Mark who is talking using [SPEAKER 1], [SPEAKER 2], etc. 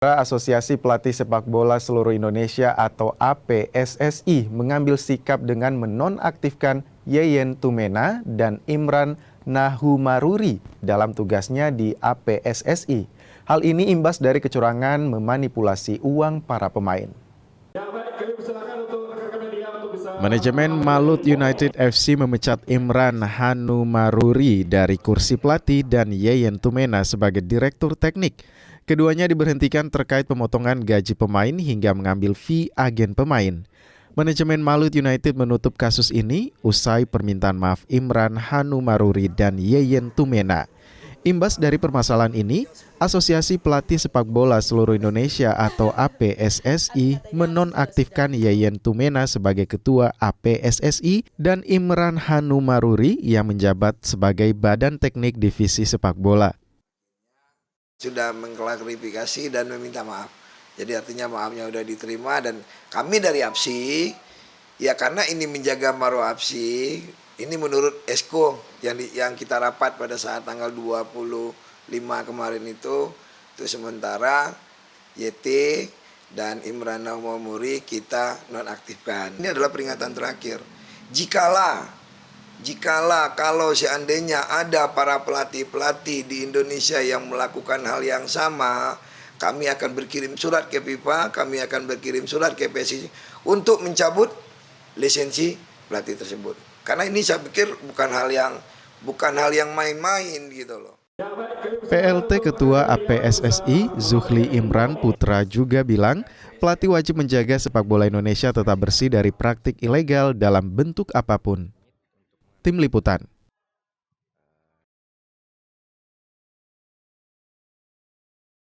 [SPEAKER 1] Asosiasi Pelatih Sepak Bola Seluruh Indonesia atau APSSI mengambil sikap dengan menonaktifkan Yeyen Tumena dan Imran Nahumaruri dalam tugasnya di APSSI. Hal ini imbas dari kecurangan memanipulasi uang para pemain. Manajemen Malut United FC memecat Imran Nahumaruri dari kursi pelatih dan Yeyen Tumena sebagai direktur teknik. Keduanya diberhentikan terkait pemotongan gaji pemain hingga mengambil fee agen pemain. Manajemen Malut United menutup kasus ini usai permintaan maaf Imran Nahumaruri dan Yeyen Tumena. Imbas dari permasalahan ini, Asosiasi Pelatih Sepak Bola Seluruh Indonesia atau APSSI menonaktifkan Yeyen Tumena sebagai ketua APSSI dan Imran Nahumaruri yang menjabat sebagai Badan Teknik Divisi Sepak Bola.
[SPEAKER 2] Sudah mengklarifikasi dan meminta maaf. Jadi artinya maafnya sudah diterima dan kami dari APSI, ya karena ini menjaga marwah APSI, ini menurut Esko yang kita rapat pada saat tanggal 25 kemarin itu sementara YT dan Imran Nahumaruri kita nonaktifkan. Ini adalah peringatan terakhir. Jikalau kalau seandainya ada para pelatih-pelatih di Indonesia yang melakukan hal yang sama, kami akan berkirim surat ke FIFA, kami akan berkirim surat ke PSSI untuk mencabut lisensi pelatih tersebut. Karena ini saya pikir bukan hal yang main-main gitu loh.
[SPEAKER 1] PLT Ketua APSSI Zuhli Imran Putra juga bilang pelatih wajib menjaga sepak bola Indonesia tetap bersih dari praktik ilegal dalam bentuk apapun. Tim Liputan.